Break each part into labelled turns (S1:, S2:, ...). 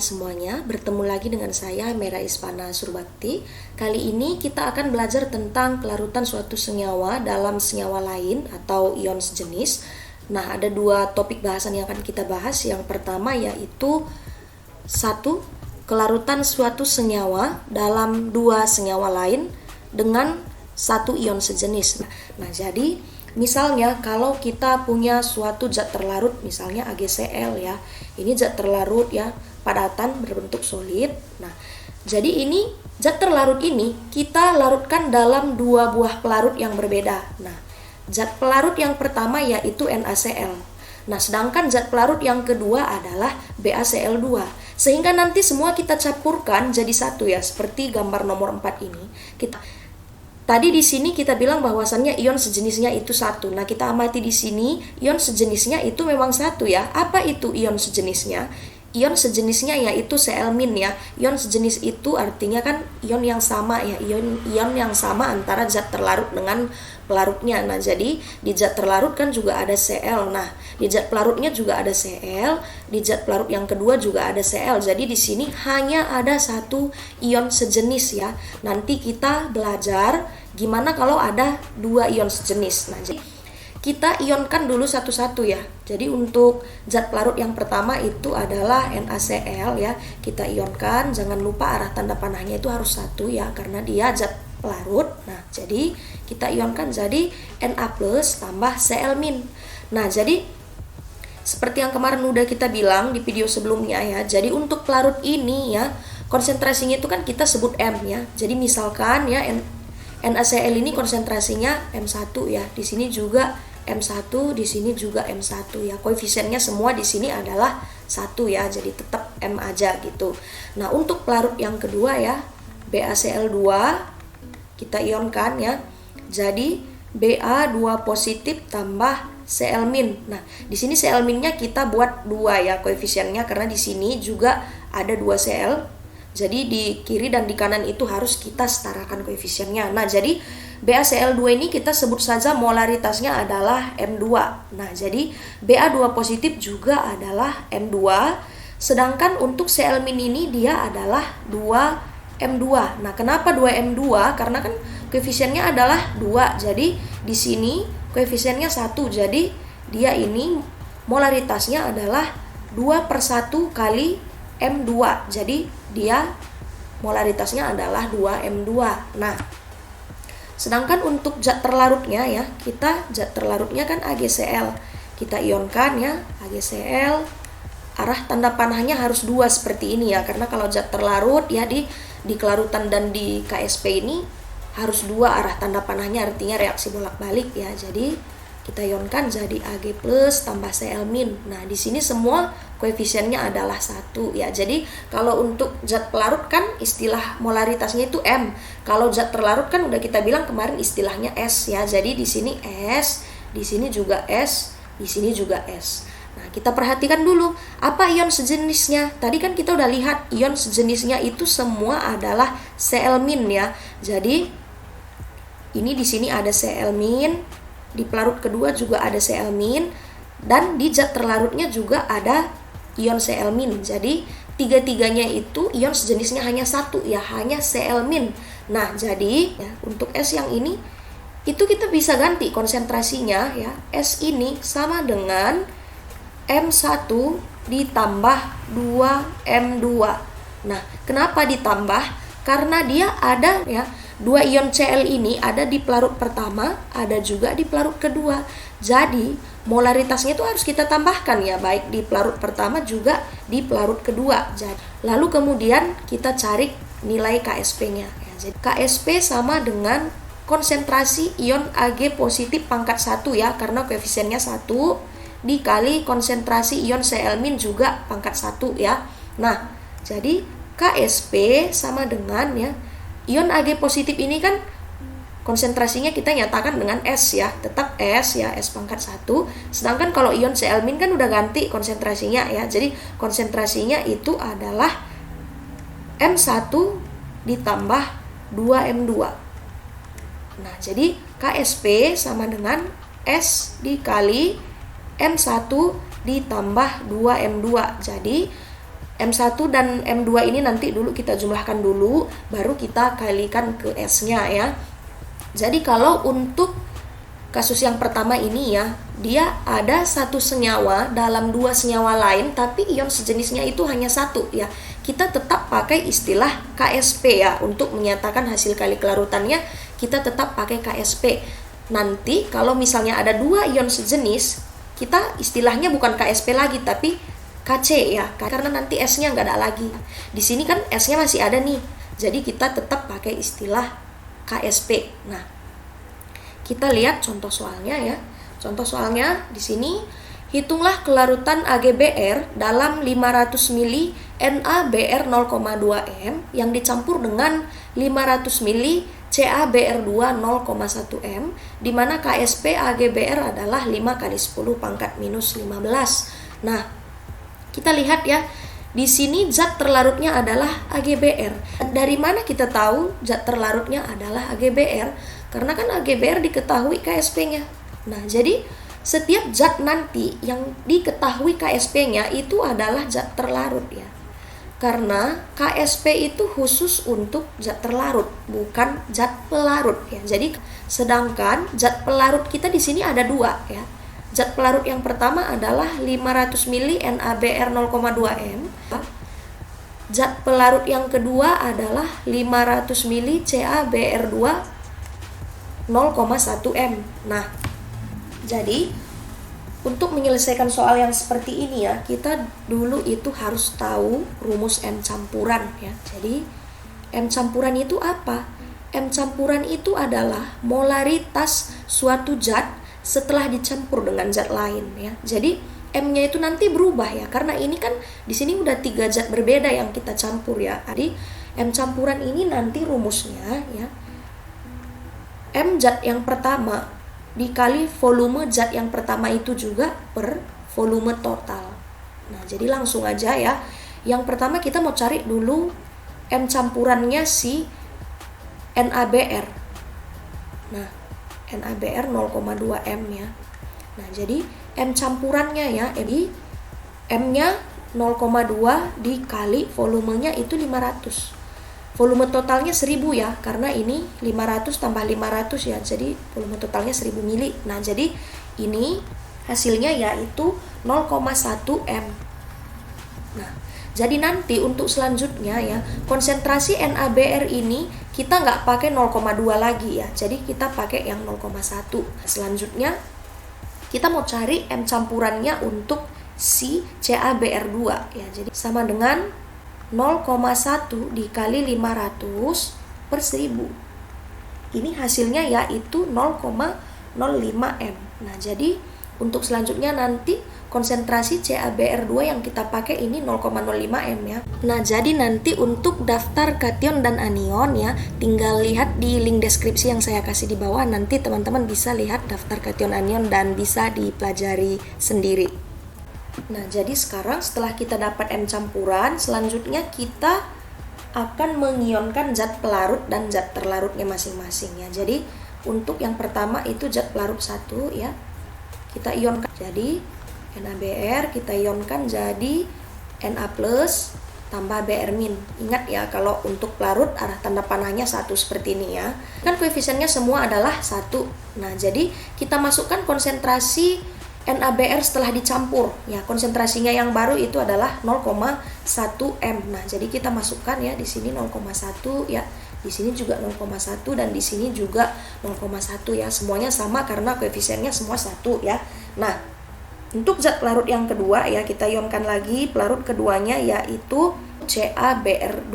S1: semuanya, bertemu lagi dengan saya Mera Ispana Surbakti. Kali ini kita akan belajar tentang kelarutan suatu senyawa dalam senyawa lain atau ion sejenis. Nah, ada dua topik bahasan yang akan kita bahas. Yang pertama yaitu satu, kelarutan suatu senyawa dalam dua senyawa lain dengan satu ion sejenis. Nah, jadi misalnya kalau kita punya suatu zat terlarut, misalnya AgCl ya, ini zat terlarut ya, padatan berbentuk solid. Nah, jadi ini zat terlarut ini kita larutkan dalam dua buah pelarut yang berbeda. Nah, zat pelarut yang pertama yaitu NaCl. Nah, sedangkan zat pelarut yang kedua adalah BaCl2. Sehingga nanti semua kita campurkan jadi satu ya, seperti gambar nomor 4 ini. Tadi di sini kita bilang bahwasannya ion sejenisnya itu satu. Nah, kita amati di sini ion sejenisnya itu memang satu ya. Apa itu ion sejenisnya? Ion sejenisnya yaitu Cl- ya. Ion sejenis itu artinya kan ion yang sama ya. Ion yang sama antara zat terlarut dengan pelarutnya. Nah, jadi di zat terlarut kan juga ada Cl. Nah, di zat pelarutnya juga ada Cl. Di zat pelarut yang kedua juga ada Cl. Jadi di sini hanya ada satu ion sejenis ya. Nanti kita belajar gimana kalau ada dua ion sejenis. Nah, jadi kita ionkan dulu satu-satu ya. Jadi untuk zat pelarut yang pertama itu adalah NaCl ya. Kita ionkan, jangan lupa arah tanda panahnya itu harus satu ya, karena dia zat pelarut. Nah, jadi kita ionkan jadi Na plus tambah Cl-. Nah, jadi seperti yang kemarin udah kita bilang di video sebelumnya ya. Jadi untuk pelarut ini ya, konsentrasinya itu kan kita sebut M ya. Jadi misalkan ya NaCl ini konsentrasinya M1 ya. Di sini juga M1, di sini juga M1 ya. Koefisiennya semua di sini adalah 1 ya. Jadi tetap M aja gitu. Nah, untuk pelarut yang kedua ya, BaCl2 kita ionkan ya. Jadi Ba2 positif tambah Cl-. Nah, di sini Cl-nya kita buat 2 ya koefisiennya, karena di sini juga ada 2 Cl. Jadi di kiri dan di kanan itu harus kita setarakan koefisiennya. Nah, jadi BaCl2 ini kita sebut saja molaritasnya adalah M2. Nah, jadi Ba2 positif juga adalah M2. Sedangkan untuk Cl- ini dia adalah 2M2. Nah, kenapa 2M2? Karena kan koefisiennya adalah 2. Jadi di sini koefisiennya 1. Jadi dia ini molaritasnya adalah 2/1 kali M2. Jadi dia molaritasnya adalah 2M2. Nah, sedangkan untuk zat terlarutnya ya, zat terlarutnya kan AgCl. Kita ionkan ya, AgCl. Arah tanda panahnya harus 2 seperti ini ya, karena kalau zat terlarut ya di kelarutan dan di KSP ini harus 2 arah tanda panahnya, artinya reaksi bolak-balik ya. Jadi kita ionkan jadi Ag plus tambah Cl-. Nah, di sini semua koefisiennya adalah 1 ya. Jadi kalau untuk zat pelarut kan istilah molaritasnya itu M. Kalau zat terlarut kan udah kita bilang kemarin istilahnya S ya. Jadi di sini S, di sini juga S, di sini juga S. Nah, kita perhatikan dulu apa ion sejenisnya. Tadi kan kita udah lihat ion sejenisnya itu semua adalah Cl- ya. Jadi ini di sini ada Cl-, di pelarut kedua juga ada Cl-, dan di zat terlarutnya juga ada ion Cl-. Jadi tiga-tiganya itu ion sejenisnya hanya satu ya, hanya Cl-. Nah, jadi ya, untuk S yang ini itu kita bisa ganti konsentrasinya ya. S ini sama dengan M1 ditambah 2M2. Nah, kenapa ditambah? Karena dia ada ya, 2 ion Cl ini ada di pelarut pertama, ada juga di pelarut kedua. Jadi molaritasnya itu harus kita tambahkan ya, baik di pelarut pertama juga di pelarut kedua. Lalu kemudian kita cari nilai KSP-nya ya. Jadi KSP sama dengan konsentrasi ion Ag positif pangkat 1 ya, karena koefisiennya 1 dikali konsentrasi ion Cl- juga pangkat 1 ya. Nah, jadi KSP sama dengan ya, ion Ag positif ini kan konsentrasinya kita nyatakan dengan S ya, tetap S ya, S pangkat 1. Sedangkan kalau ion Cl- kan udah ganti konsentrasinya ya. Jadi konsentrasinya itu adalah M1 ditambah 2M2. Nah, jadi KSP sama dengan S dikali M1 ditambah 2M2. Jadi M1 dan M2 ini nanti dulu kita jumlahkan dulu, baru kita kalikan ke S-nya ya. Jadi kalau untuk kasus yang pertama ini ya, dia ada satu senyawa dalam dua senyawa lain, tapi ion sejenisnya itu hanya satu ya. Kita tetap pakai istilah KSP ya, untuk menyatakan hasil kali kelarutannya kita tetap pakai KSP. Nanti kalau misalnya ada dua ion sejenis, kita istilahnya bukan KSP lagi, tapi KC ya, karena nanti S-nya nggak ada lagi. Di sini kan S-nya masih ada nih, jadi kita tetap pakai istilah KSP. Nah, kita lihat contoh soalnya ya. Contoh soalnya di sini, hitunglah kelarutan AgBr dalam 500 ml NaBr 0,2 m yang dicampur dengan 500 ml CaBr2 0,1 m, di mana KSP AgBr adalah 5 kali 10 pangkat minus 15. Nah, kita lihat ya, di sini zat terlarutnya adalah AgBr. Dari mana kita tahu zat terlarutnya adalah AgBr? Karena kan AgBr diketahui KSP-nya. Nah, jadi setiap zat nanti yang diketahui KSP-nya itu adalah zat terlarut ya. Karena KSP itu khusus untuk zat terlarut, bukan zat pelarut ya. Jadi sedangkan zat pelarut kita di sini ada dua ya. Zat pelarut yang pertama adalah 500 ml NaBr 0,2 m. Zat pelarut yang kedua adalah 500 ml CaBr2 0,1 m. Nah, jadi untuk menyelesaikan soal yang seperti ini ya, kita dulu itu harus tahu rumus M campuran ya. Jadi M campuran itu apa? M campuran itu adalah molaritas suatu zat setelah dicampur dengan zat lain ya. Jadi M-nya itu nanti berubah ya, karena ini kan di sini udah 3 zat berbeda yang kita campur ya. Jadi M campuran ini nanti rumusnya ya, M zat yang pertama dikali volume zat yang pertama itu juga per volume total. Nah, jadi langsung aja ya. Yang pertama kita mau cari dulu M campurannya si NaBr. Nah, NaBr 0,2 m ya. Nah, jadi M campurannya ya, jadi M-nya 0,2 dikali volumenya itu 500. Volume totalnya 1000 ya, karena ini 500 tambah 500 ya, jadi volume totalnya 1000 mili. Nah, jadi ini hasilnya yaitu 0,1 m. Nah, jadi nanti untuk selanjutnya ya, konsentrasi NaBr ini kita nggak pakai 0,2 lagi ya, jadi kita pakai yang 0,1. Selanjutnya kita mau cari M campurannya untuk si CaBr2 ya, jadi sama dengan 0,1 dikali 500 per 1000. Ini hasilnya yaitu 0,05 m. Nah, jadi untuk selanjutnya nanti konsentrasi CaBr2 yang kita pakai ini 0,05 m ya. Nah, jadi nanti untuk daftar kation dan anion ya, tinggal lihat di link deskripsi yang saya kasih di bawah. Nanti teman-teman bisa lihat daftar kation anion dan bisa dipelajari sendiri. Nah, jadi sekarang setelah kita dapat M campuran, selanjutnya kita akan mengionkan zat pelarut dan zat terlarutnya masing-masing ya. Jadi untuk yang pertama itu zat pelarut 1 ya, kita ionkan jadi NaBr, kita ionkan jadi Na plus tambah Br min. Ingat ya, kalau untuk pelarut arah tanda panahnya 1 seperti ini ya. Kan koefisiennya semua adalah 1. Nah, jadi kita masukkan konsentrasi NaBr setelah dicampur ya. Konsentrasinya yang baru itu adalah 0,1 m. Nah, jadi kita masukkan ya, di sini 0,1 ya. Di sini juga 0,1 dan di sini juga 0,1 ya. Semuanya sama karena koefisiennya semua 1 ya. Nah, untuk zat pelarut yang kedua ya, kita ionkan lagi pelarut keduanya yaitu CaBr2.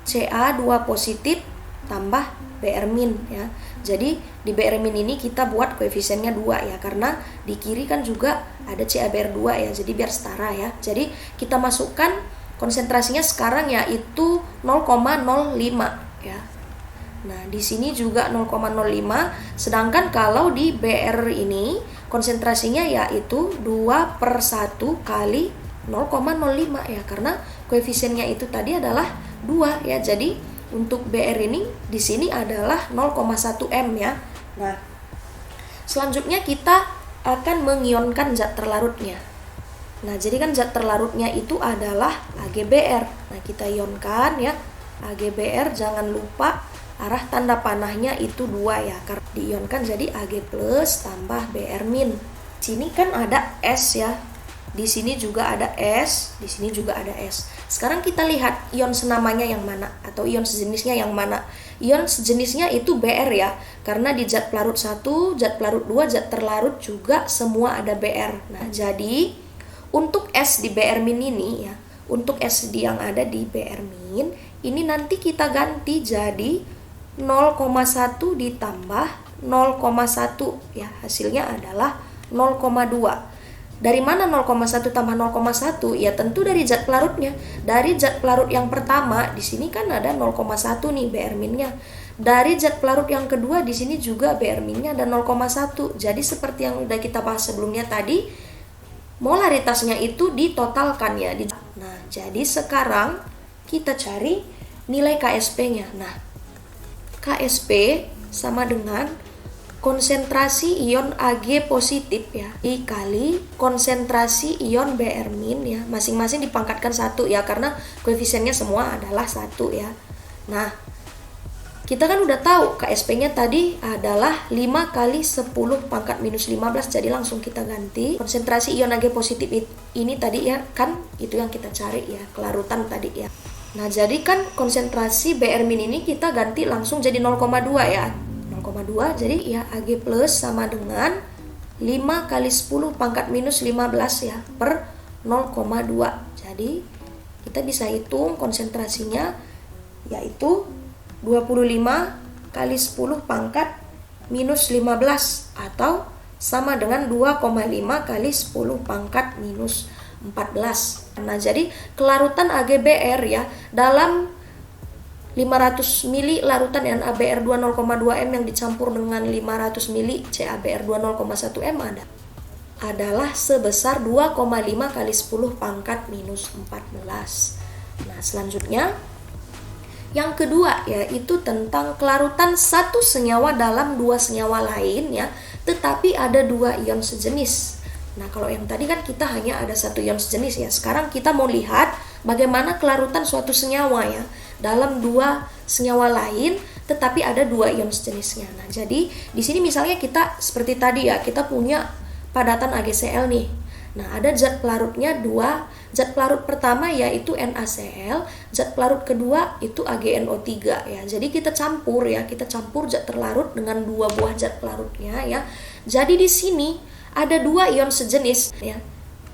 S1: Ca2 positif tambah Br min ya. Jadi di Br min ini kita buat koefisiennya 2 ya, karena di kiri kan juga ada CaBr2 ya, jadi biar setara ya. Jadi kita masukkan konsentrasinya sekarang yaitu 0,05 ya. Nah, di sini juga 0,05, sedangkan kalau di Br ini konsentrasinya yaitu 2/1 kali 0,05 ya, karena koefisiennya itu tadi adalah 2 ya. Jadi untuk Br ini di sini adalah 0,1 m ya. Nah, selanjutnya kita akan mengionkan zat terlarutnya. Nah, jadi kan zat terlarutnya itu adalah AgBr. Nah, kita ionkan ya. AgBr, jangan lupa arah tanda panahnya itu 2 ya, karena diionkan jadi Ag plus tambah Br min. Sini kan ada S ya. Di sini juga ada S, di sini juga ada S. Sekarang kita lihat ion senamanya yang mana atau ion sejenisnya yang mana. Ion sejenisnya itu Br ya, karena di zat pelarut 1, zat pelarut 2, zat terlarut juga semua ada Br. Nah, jadi untuk S di Br min ini ya, untuk S yang ada di Br min, ini nanti kita ganti jadi 0,1 ditambah 0,1 ya, hasilnya adalah 0,2. Dari mana 0,1 tambah 0,1? Ya tentu dari zat pelarutnya. Dari zat pelarut yang pertama di sini kan ada 0,1 nih Br minnya. Dari zat pelarut yang kedua di sini juga Br minnya ada 0,1. Jadi seperti yang udah kita bahas sebelumnya tadi, molaritasnya itu ditotalkan ya. Nah, jadi sekarang kita cari nilai KSP-nya. Nah, KSP sama dengan konsentrasi ion Ag positif ya dikali konsentrasi ion Br min ya, masing-masing dipangkatkan 1 ya, karena koefisiennya semua adalah 1 ya. Nah, kita kan udah tahu KSP-nya tadi adalah 5 kali 10 pangkat minus 15, jadi langsung kita ganti. Konsentrasi ion Ag positif ini tadi ya, kan itu yang kita cari ya, kelarutan tadi ya. Nah, jadi kan konsentrasi Br min ini kita ganti langsung jadi 0,2 ya. 0,2, jadi ya Ag plus sama dengan 5 kali 10 pangkat minus 15 ya, per 0,2. Jadi kita bisa hitung konsentrasinya yaitu 25 kali 10 pangkat minus 15 atau sama dengan 2,5 kali 10 pangkat minus 14. Nah, jadi kelarutan AgBr ya dalam 500 mili larutan NaBr2 0,2 m yang dicampur dengan 500 mili CaBr2 0,1 m adalah sebesar 2,5 kali 10 pangkat minus 14. Nah, selanjutnya yang kedua yaitu tentang kelarutan satu senyawa dalam dua senyawa lain ya, tetapi ada dua ion sejenis. Nah, kalau yang tadi kan kita hanya ada satu ion sejenis ya. Sekarang kita mau lihat bagaimana kelarutan suatu senyawa ya dalam dua senyawa lain tetapi ada dua ion sejenisnya. Nah, jadi di sini misalnya kita seperti tadi ya, kita punya padatan AgCl nih. Nah, ada zat pelarutnya dua. Zat pelarut pertama yaitu NaCl, zat pelarut kedua itu AgNO3 ya. Jadi kita campur ya, kita campur zat terlarut dengan dua buah zat pelarutnya ya. Jadi di sini ada dua ion sejenis ya.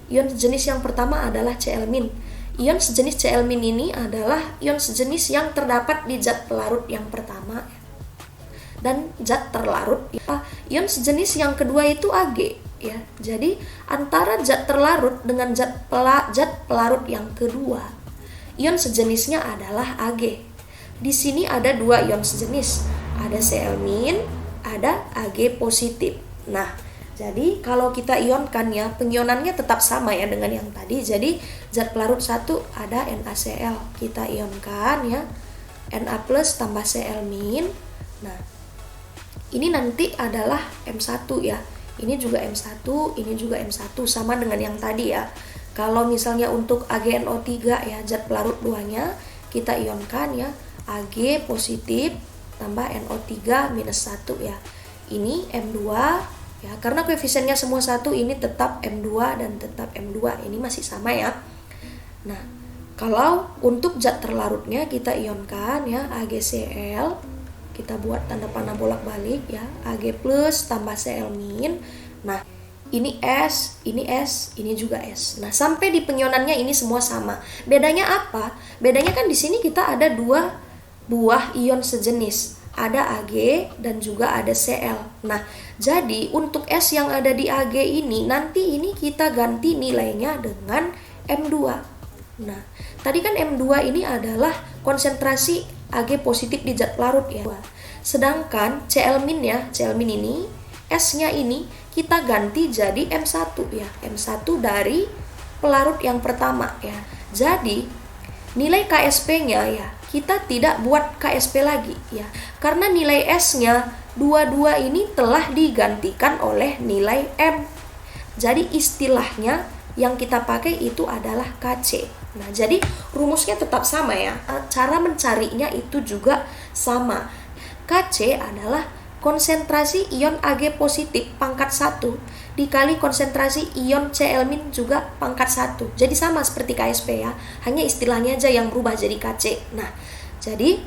S1: Ion sejenis yang pertama adalah Cl-. Ion sejenis Cl- ini adalah ion sejenis yang terdapat di zat pelarut yang pertama dan zat terlarut ya. Ion sejenis yang kedua itu Ag ya. Jadi antara zat terlarut dengan zat pelarut yang kedua, ion sejenisnya adalah Ag. Di sini ada dua ion sejenis, ada Cl-, ada Ag positif. Nah, jadi kalau kita ionkan ya, pengionannya tetap sama ya dengan yang tadi. Jadi zat pelarut 1 ada NaCl, kita ionkan ya, Na plus tambah Cl-. Nah, ini nanti adalah M1 ya. Ini juga M1, ini juga M1, sama dengan yang tadi ya. Kalau misalnya untuk AgNO3 ya, zat pelarut 2-nya kita ionkan ya, Ag positif tambah NO3 minus 1 ya. Ini M2 ya, karena koefisiennya semua 1, ini tetap M2 dan tetap M2. Ini masih sama ya. Nah, kalau untuk zat terlarutnya kita ionkan ya, AgCl, kita buat tanda panah bolak-balik ya, Ag plus tambah Cl-. Nah, ini S, ini S, ini juga S. Nah, sampai di pengionannya ini semua sama. Bedanya apa? Bedanya kan di sini kita ada dua buah ion sejenis. Ada Ag dan juga ada Cl. Nah, jadi untuk S yang ada di Ag ini, nanti ini kita ganti nilainya dengan M2. Nah, tadi kan M2 ini adalah konsentrasi Ag positif di zat pelarut ya. Sedangkan Cl- ya, Cl- ini, S-nya ini kita ganti jadi M1 ya. M1 dari pelarut yang pertama ya. Jadi nilai KSP-nya ya, kita tidak buat KSP lagi ya. Karena nilai S-nya dua-dua ini telah digantikan oleh nilai M. Jadi istilahnya Yang kita pakai itu adalah Kc. Nah, jadi rumusnya tetap sama ya. Cara mencarinya itu juga sama. Kc adalah konsentrasi ion Ag positif pangkat 1 dikali konsentrasi ion Cl- juga pangkat 1. Jadi sama seperti KSP ya. Hanya istilahnya aja yang berubah jadi Kc. Nah, jadi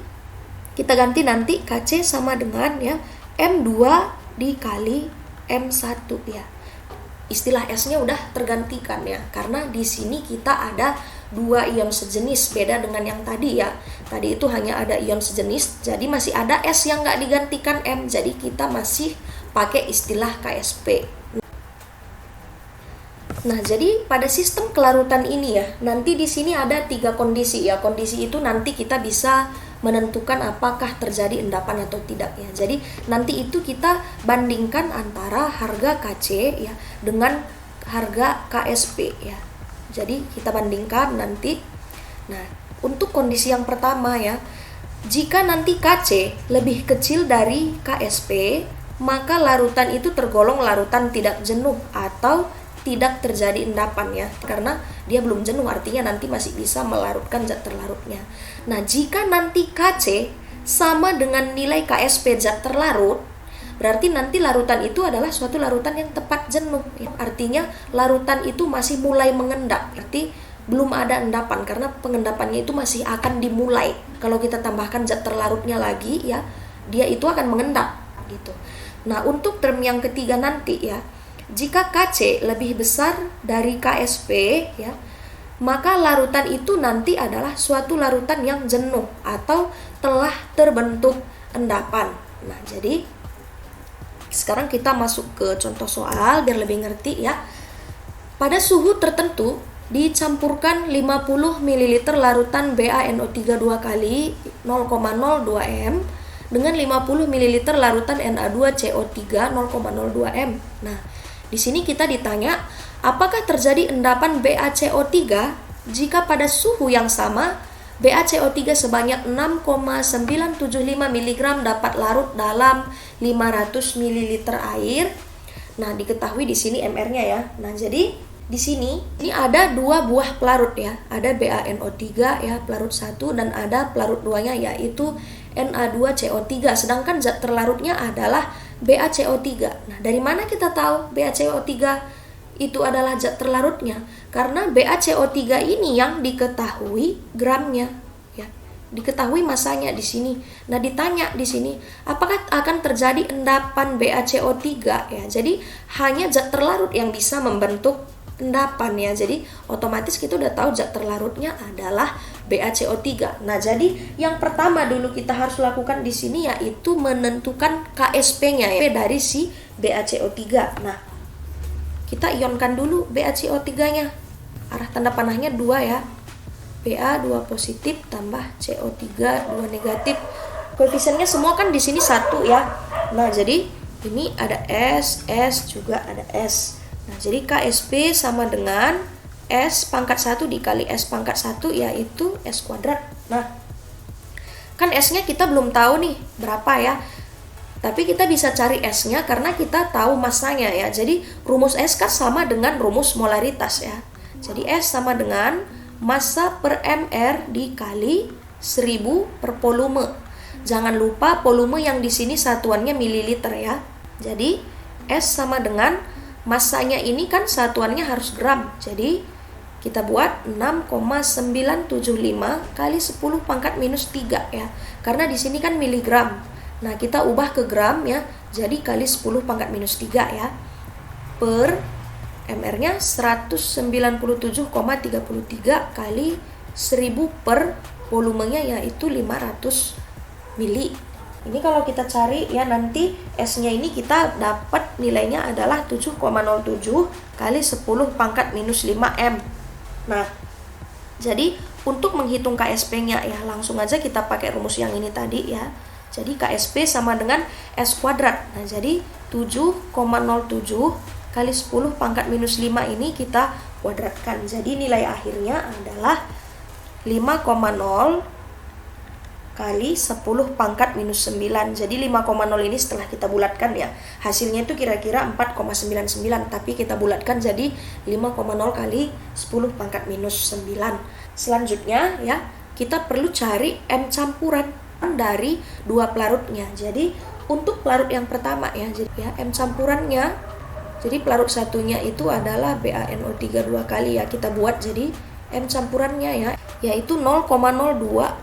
S1: kita ganti nanti Kc sama dengan ya M2 dikali M1 ya. Istilah S-nya udah tergantikan ya, karena di sini kita ada dua ion sejenis, beda dengan yang tadi ya. Tadi itu hanya ada ion sejenis, jadi masih ada S yang nggak digantikan M, jadi kita masih pakai istilah KSP. Nah, jadi pada sistem kelarutan ini ya, nanti di sini ada 3 kondisi ya. Kondisi itu nanti kita bisa menentukan apakah terjadi endapan atau tidak ya. Jadi nanti itu kita bandingkan antara harga Kc ya dengan harga KSP ya. Jadi kita bandingkan nanti. Nah, untuk kondisi yang pertama ya, jika nanti Kc lebih kecil dari KSP, maka larutan itu tergolong larutan tidak jenuh atau tidak terjadi endapan ya, karena dia belum jenuh, artinya nanti masih bisa melarutkan zat terlarutnya. Nah, jika nanti Kc sama dengan nilai KSP zat terlarut, berarti nanti larutan itu adalah suatu larutan yang tepat jenuh ya. Artinya larutan itu masih mulai mengendap, berarti belum ada endapan, karena pengendapannya itu masih akan dimulai. Kalau kita tambahkan zat terlarutnya lagi ya, dia itu akan mengendap gitu. Nah, untuk term yang ketiga nanti ya, jika Kc lebih besar dari KSP ya, maka larutan itu nanti adalah suatu larutan yang jenuh atau telah terbentuk endapan. Nah, jadi sekarang kita masuk ke contoh soal biar lebih ngerti ya. Pada suhu tertentu dicampurkan 50 ml larutan BaNO3 2 kali 0,02 m dengan 50 ml larutan Na2CO3 0,02 m. Nah, di sini kita ditanya, apakah terjadi endapan BaCO3 jika pada suhu yang sama BaCO3 sebanyak 6,975 mg dapat larut dalam 500 ml air. Nah, diketahui di sini MR-nya ya. Nah, jadi di sini ini ada 2 buah pelarut ya. Ada BaNO3 ya, pelarut 1, dan ada pelarut 2-nya yaitu Na2CO3. Sedangkan zat terlarutnya adalah BaCO3. Nah, dari mana kita tahu BaCO3 itu adalah zat terlarutnya? Karena BaCO3 ini yang diketahui gramnya ya. Diketahui masanya di sini. Nah, ditanya di sini, apakah akan terjadi endapan BaCO3 ya. Jadi, hanya zat terlarut yang bisa membentuk endapan ya. Jadi, otomatis kita udah tahu zat terlarutnya adalah BaCO3. Nah, jadi yang pertama dulu kita harus lakukan di sini yaitu menentukan KSP-nya ya, dari si BaCO3. Nah, kita ionkan dulu BaCO3-nya. Arah tanda panahnya 2 ya. Ba 2 positif tambah CO3 2 negatif. Koefisiennya semua kan di sini 1 ya. Nah, jadi ini ada S juga ada S. Nah, jadi KSP sama dengan S pangkat 1 dikali S pangkat 1 yaitu S kuadrat. Nah, kan S-nya kita belum tahu nih berapa ya. Tapi kita bisa cari S-nya karena kita tahu masanya ya. Jadi rumus S kan sama dengan rumus molaritas ya. Jadi S sama dengan massa per MR dikali 1000 per volume. Jangan lupa volume yang di sini satuannya mililiter ya. Jadi S sama dengan massanya ini kan satuannya harus gram. Jadi kita buat 6,975 kali 10 pangkat minus 3 ya. Karena di sini kan miligram. Nah, kita ubah ke gram ya. Jadi kali 10 pangkat minus 3 ya. Per MR-nya 197,33 kali 1000 per volumenya yaitu 500 mili. Ini kalau kita cari ya, nanti S-nya ini kita dapat nilainya adalah 7,07 kali 10 pangkat minus 5 M. Nah, jadi untuk menghitung KSP-nya ya, langsung aja kita pakai rumus yang ini tadi ya. Jadi KSP sama dengan S kuadrat. Nah, jadi 7,07 kali 10 pangkat minus 5 ini kita kuadratkan. Jadi nilai akhirnya adalah 5,0 kali 10 pangkat minus 9. Jadi 5,0 ini setelah kita bulatkan ya, hasilnya itu kira-kira 4,99, tapi kita bulatkan jadi 5,0 kali 10 pangkat minus 9. Selanjutnya ya, kita perlu cari M campuran dari dua pelarutnya. Jadi untuk pelarut yang pertama ya, jadi ya M campurannya, jadi pelarut satunya itu adalah BaNO3 2 kali ya, kita buat jadi M campurannya ya, yaitu 0,02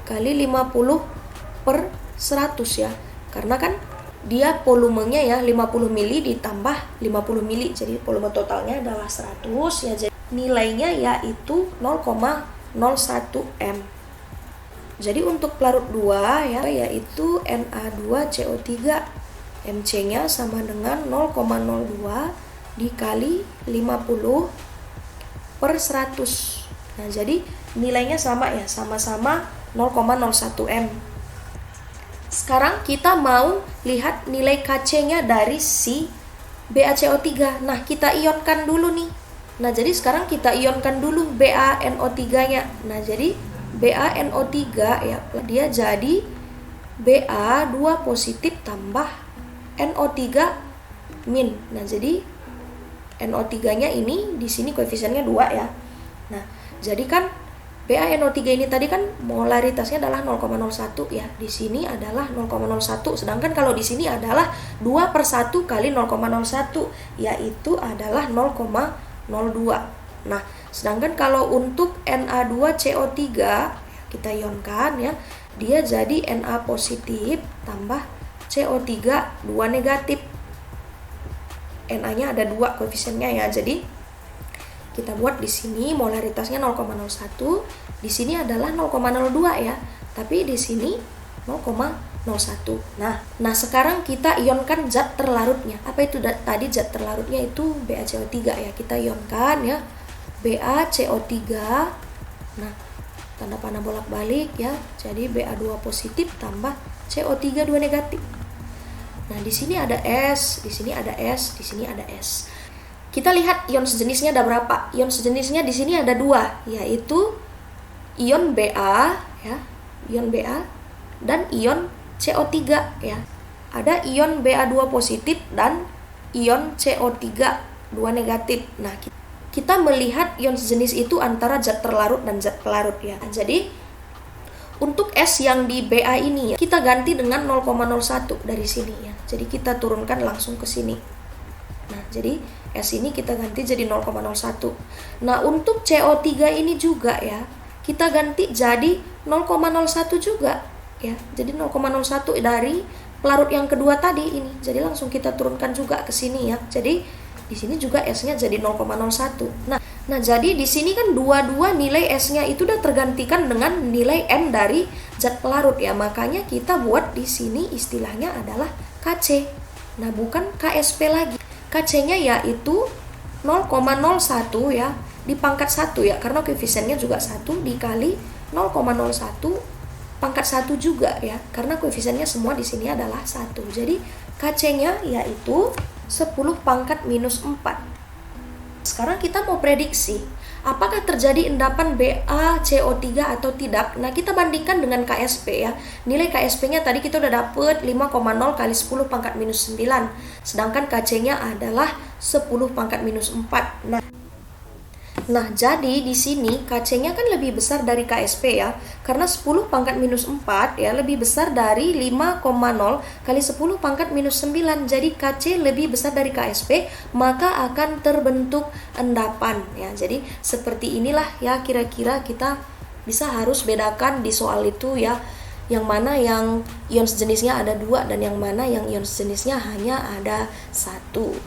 S1: kali 50 per 100 ya, karena kan dia volumenya ya 50 mili ditambah 50 mili, jadi volume totalnya adalah 100 ya, jadi nilainya yaitu 0,01 M. Jadi untuk pelarut 2 ya, yaitu Na2CO3, MC-nya sama dengan 0,02 dikali 50 per 100. Nah, jadi nilainya sama ya, sama-sama 0,01 M. Sekarang kita mau lihat nilai Kc-nya dari si BaCO3. Nah, kita ionkan dulu nih. Nah, jadi sekarang kita ionkan dulu BaNO3-nya. Nah, jadi BaNO3 ya, dia jadi Ba2 positif tambah NO3 min. Nah, jadi NO3-nya ini di sini koefisiennya 2 ya. Nah, jadi kan BaNO3 ini tadi kan molaritasnya adalah 0,01 ya. Di sini adalah 0,01. Sedangkan kalau di sini adalah 2 per 1 kali 0,01, yaitu adalah 0,02. Nah, sedangkan kalau untuk Na2CO3 kita ionkan ya, dia jadi Na positif tambah CO3 2 negatif. Na-nya ada 2 koefisiennya ya. Jadi kita buat di sini molaritasnya 0,01, di sini adalah 0,02 ya, tapi di sini 0,01. Nah sekarang kita ionkan zat terlarutnya. Apa itu tadi zat terlarutnya? Itu BaCO3 ya. Kita ionkan ya BaCO3. Nah, tanda panah bolak-balik ya. Jadi Ba2 positif tambah CO3 2 negatif. Nah, di sini ada S, di sini ada S, di sini ada S. Kita lihat ion sejenisnya ada berapa. Ion sejenisnya di sini ada 2, yaitu ion Ba ya, ion Ba dan ion CO3 ya. Ada ion Ba2 positif dan ion CO3 2 negatif. Nah, kita melihat ion sejenis itu antara zat terlarut dan zat pelarut ya. Jadi untuk S yang di Ba ini ya, kita ganti dengan 0,01 dari sini ya. Jadi kita turunkan langsung ke sini. Nah, jadi S ini kita ganti jadi 0,01. Nah, untuk CO3 ini juga ya, kita ganti jadi 0,01 juga ya. Jadi 0,01 dari pelarut yang kedua tadi ini. Jadi langsung kita turunkan juga ke sini ya. Jadi di sini juga S-nya jadi 0,01. Nah, jadi di sini kan dua-dua nilai S-nya itu udah tergantikan dengan nilai M dari zat pelarut ya. Makanya kita buat di sini istilahnya adalah Kc. Nah, bukan KSP lagi. Kc-nya yaitu 0,01 ya dipangkat 1 ya, karena koefisiennya juga 1 dikali 0,01 pangkat 1 juga ya, karena koefisiennya semua di sini adalah 1. Jadi Kc-nya yaitu 10 pangkat minus 4. Sekarang kita mau prediksi apakah terjadi endapan BaCO3 atau tidak. Nah, kita bandingkan dengan KSP ya. Nilai KSP-nya tadi kita udah dapet 5,0 kali 10 pangkat minus 9. Sedangkan Kc-nya adalah 10 pangkat minus 4. Nah, jadi di sini Kc-nya kan lebih besar dari KSP ya. Karena 10 pangkat minus 4 ya lebih besar dari 5,0 kali 10 pangkat minus 9. Jadi Kc lebih besar dari KSP, maka akan terbentuk endapan ya. Jadi seperti inilah ya kira-kira kita bisa harus bedakan di soal itu ya. Yang mana yang ion sejenisnya ada 2 dan yang mana yang ion sejenisnya hanya ada 1.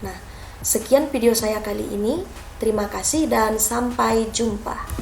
S1: Nah, sekian video saya kali ini. Terima kasih dan sampai jumpa.